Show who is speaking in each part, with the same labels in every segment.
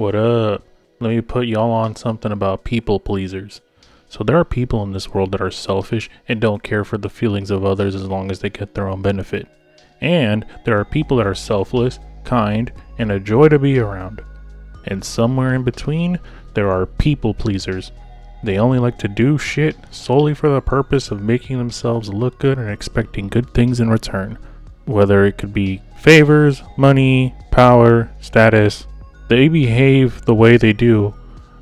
Speaker 1: What up? Let me put y'all on something about people pleasers. So there are people in this world that are selfish and don't care for the feelings of others as long as they get their own benefit. And there are people that are selfless, kind, and a joy to be around. And somewhere in between, there are people pleasers. They only like to do shit solely for the purpose of making themselves look good and expecting good things in return. Whether it could be favors, money, power, status. They behave the way they do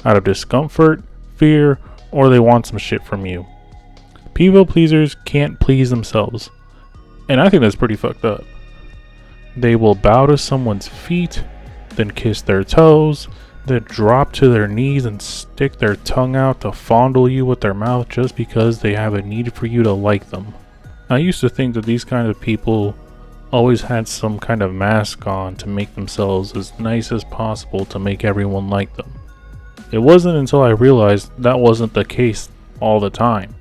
Speaker 1: out of discomfort, fear, or they want some shit from you. People pleasers can't please themselves. And I think that's pretty fucked up. They will bow to someone's feet, then kiss their toes, then drop to their knees and stick their tongue out to fondle you with their mouth just because they have a need for you to like them. I used to think that these kind of people always had some kind of mask on to make themselves as nice as possible to make everyone like them. It wasn't until I realized that wasn't the case all the time.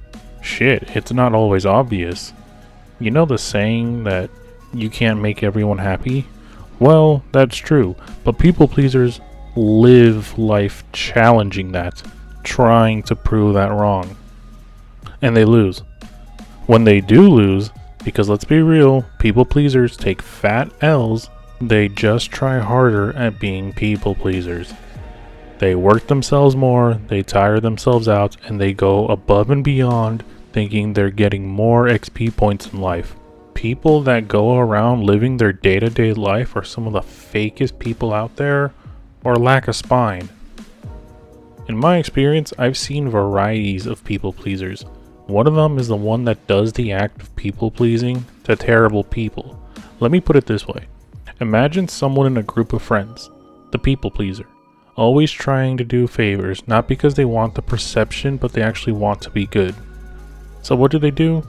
Speaker 1: Shit, it's not always obvious. You know the saying that you can't make everyone happy? Well, that's true, but people pleasers live life challenging that, trying to prove that wrong. And they lose. When they do lose, because let's be real, people pleasers take fat L's, they just try harder at being people pleasers. They work themselves more, they tire themselves out, and they go above and beyond thinking they're getting more XP points in life. People that go around living their day-to-day life are some of the fakest people out there, or lack a spine. In my experience, I've seen varieties of people pleasers. One of them is the one that does the act of people pleasing to terrible people. Let me put it this way. Imagine someone in a group of friends, the people pleaser, always trying to do favors, not because they want the perception, but they actually want to be good. So what do?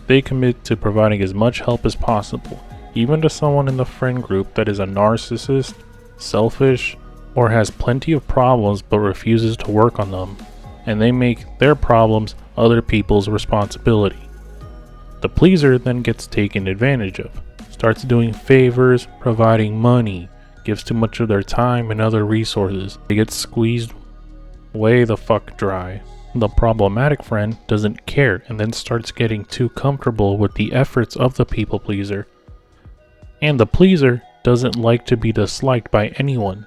Speaker 1: They commit to providing as much help as possible, even to someone in the friend group that is a narcissist, selfish, or has plenty of problems but refuses to work on them, and they make their problems other people's responsibility. The pleaser then gets taken advantage of, starts doing favors, providing money, gives too much of their time and other resources. They get squeezed way the fuck dry. The problematic friend doesn't care and then starts getting too comfortable with the efforts of the people pleaser. And the pleaser doesn't like to be disliked by anyone,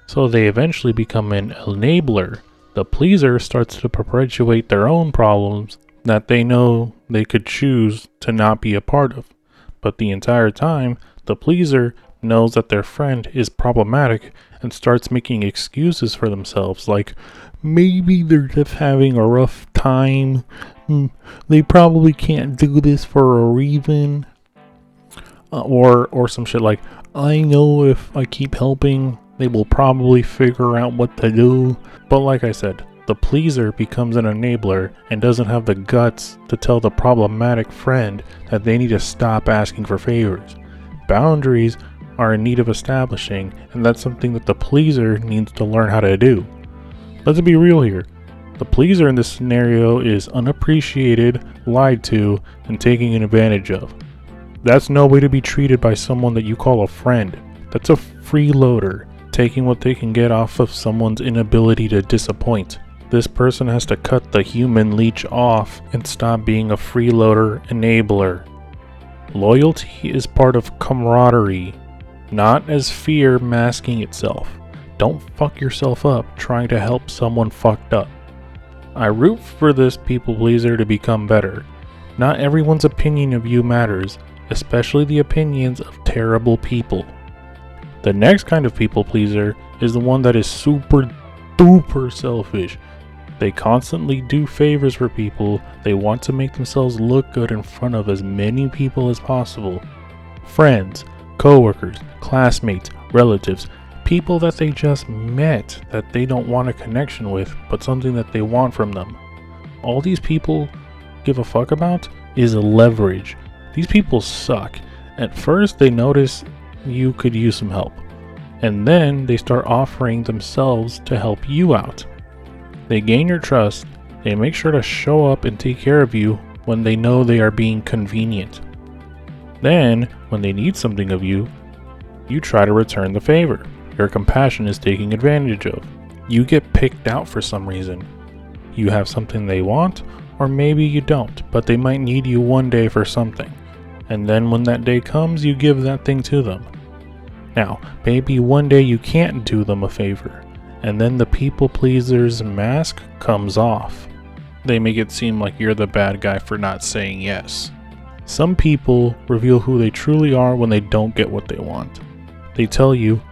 Speaker 1: so they eventually become an enabler. The pleaser starts to perpetuate their own problems that they know they could choose to not be a part of. But the entire time, the pleaser knows that their friend is problematic and starts making excuses for themselves, like maybe they're just having a rough time, they probably can't do this for a reason, or some shit like, I know if I keep helping, they will probably figure out what to do. But like I said, the pleaser becomes an enabler and doesn't have the guts to tell the problematic friend that they need to stop asking for favors. Boundaries are in need of establishing, and that's something that the pleaser needs to learn how to do. Let's be real here. The pleaser in this scenario is unappreciated, lied to, and taken advantage of. That's no way to be treated by someone that you call a friend. That's a freeloader, taking what they can get off of someone's inability to disappoint. This person has to cut the human leech off and stop being a freeloader enabler. Loyalty is part of camaraderie, not as fear masking itself. Don't fuck yourself up trying to help someone fucked up. I root for this people pleaser to become better. Not everyone's opinion of you matters, especially the opinions of terrible people. The next kind of people pleaser is the one that is super duper selfish. They constantly do favors for people. They want to make themselves look good in front of as many people as possible. Friends, coworkers, classmates, relatives, people that they just met that they don't want a connection with, but something that they want from them. All these people give a fuck about is leverage. These people suck. At first they notice you could use some help, and then they start offering themselves to help you out. They gain your trust. They make sure to show up and take care of you when they know they are being convenient. Then, when they need something of you, you try to return the favor. Your compassion is taken advantage of. You get picked out for some reason. You have something they want, or maybe you don't, but they might need you one day for something. And then when that day comes, you give that thing to them. Now, maybe one day you can't do them a favor, and then the people pleaser's mask comes off. They make it seem like you're the bad guy for not saying yes. Some people reveal who they truly are when they don't get what they want. They tell you,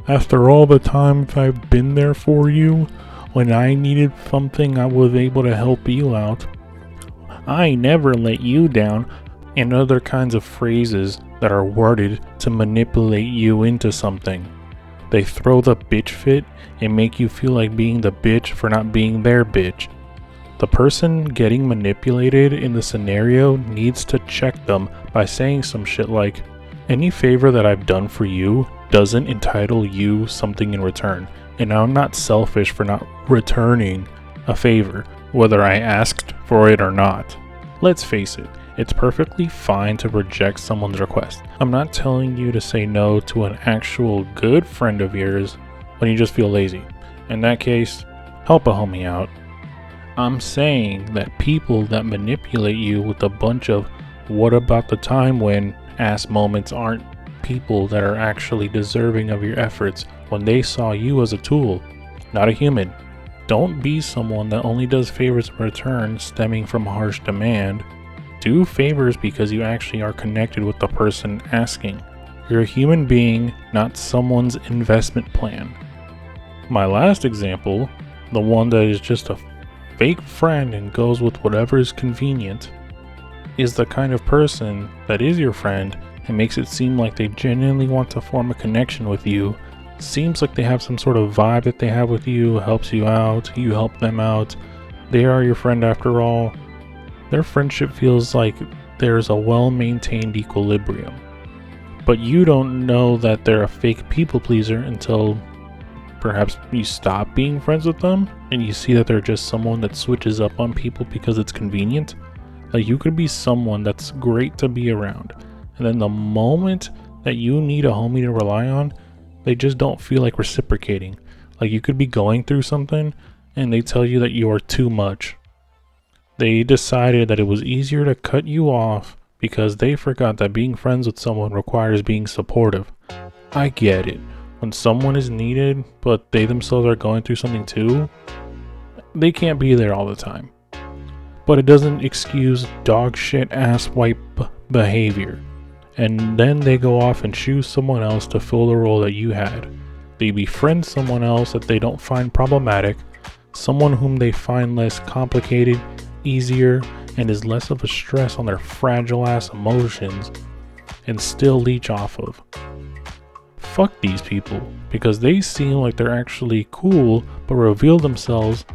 Speaker 1: after all the times I've been there for you, when I needed something I was able to help you out. I never let you down, and other kinds of phrases that are worded to manipulate you into something. They throw the bitch fit and make you feel like being the bitch for not being their bitch. The person getting manipulated in the scenario needs to check them by saying some shit like, any favor that I've done for you doesn't entitle you something in return, and I'm not selfish for not returning a favor, whether I asked for it or not. Let's face it, it's perfectly fine to reject someone's request. I'm not telling you to say no to an actual good friend of yours when you just feel lazy. In that case, help a homie out. I'm saying that people that manipulate you with a bunch of what about the time when ass moments aren't people that are actually deserving of your efforts when they saw you as a tool, not a human. Don't be someone that only does favors in return stemming from harsh demand. Do favors because you actually are connected with the person asking. You're a human being, not someone's investment plan. My last example, the one that is just a fake friend and goes with whatever is convenient, is the kind of person that is your friend and makes it seem like they genuinely want to form a connection with you. Seems like they have some sort of vibe that they have with you, helps you out, you help them out. They are your friend after all. Their friendship feels like there's a well-maintained equilibrium. But you don't know that they're a fake people pleaser until perhaps you stop being friends with them and you see that they're just someone that switches up on people because it's convenient. Like, you could be someone that's great to be around, and then the moment that you need a homie to rely on, they just don't feel like reciprocating. Like, you could be going through something and they tell you that you are too much. They decided that it was easier to cut you off because they forgot that being friends with someone requires being supportive. I get it. When someone is needed, but they themselves are going through something too, they can't be there all the time. But it doesn't excuse dog shit ass wipe behavior. And then they go off and choose someone else to fill the role that you had. They befriend someone else that they don't find problematic, someone whom they find less complicated, easier, and is less of a stress on their fragile ass emotions, and still leech off of. Fuck these people, because they seem like they're actually cool, but reveal themselves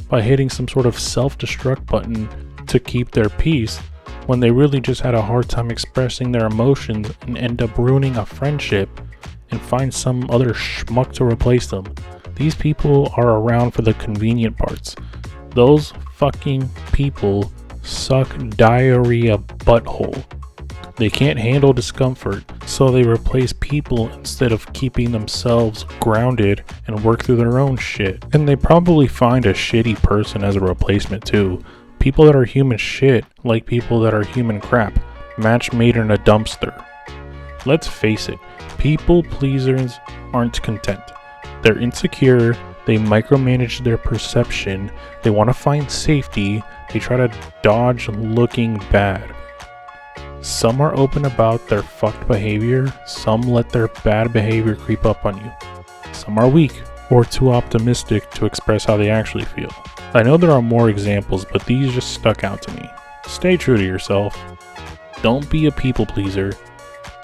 Speaker 1: by hitting some sort of self-destruct button to keep their peace, when they really just had a hard time expressing their emotions and end up ruining a friendship and find some other schmuck to replace them. These people are around for the convenient parts. Those fucking people suck diarrhea butthole. They can't handle discomfort, so they replace people instead of keeping themselves grounded and work through their own shit. And they probably find a shitty person as a replacement too. People that are human shit like people that are human crap. Match made in a dumpster. Let's face it, people pleasers aren't content. They're insecure, they micromanage their perception, they want to find safety, they try to dodge looking bad. Some are open about their fucked behavior, some let their bad behavior creep up on you. Some are weak or too optimistic to express how they actually feel. I know there are more examples, but these just stuck out to me. Stay true to yourself. Don't be a people pleaser.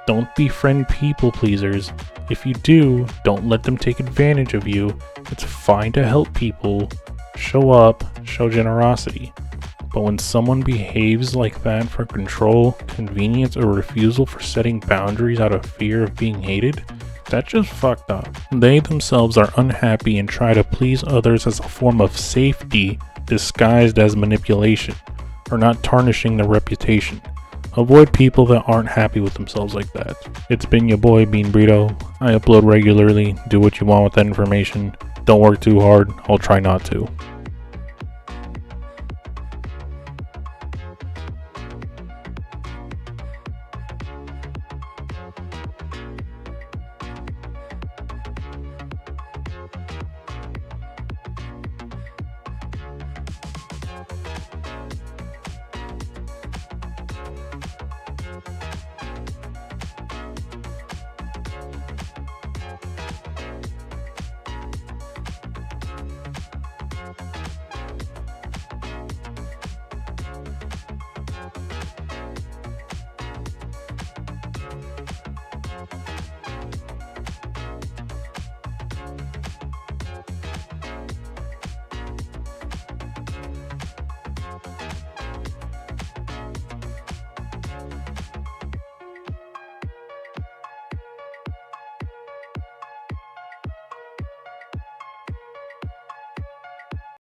Speaker 1: Don't befriend people pleasers. If you do, don't let them take advantage of you. It's fine to help people, show up, show generosity. But when someone behaves like that for control, convenience, or refusal for setting boundaries out of fear of being hated, that's just fucked up. They themselves are unhappy and try to please others as a form of safety disguised as manipulation, or not tarnishing their reputation. Avoid people that aren't happy with themselves like that. It's been your boy Bean Burrito. I upload regularly. Do what you want with that information. Don't work too hard. I'll try not to.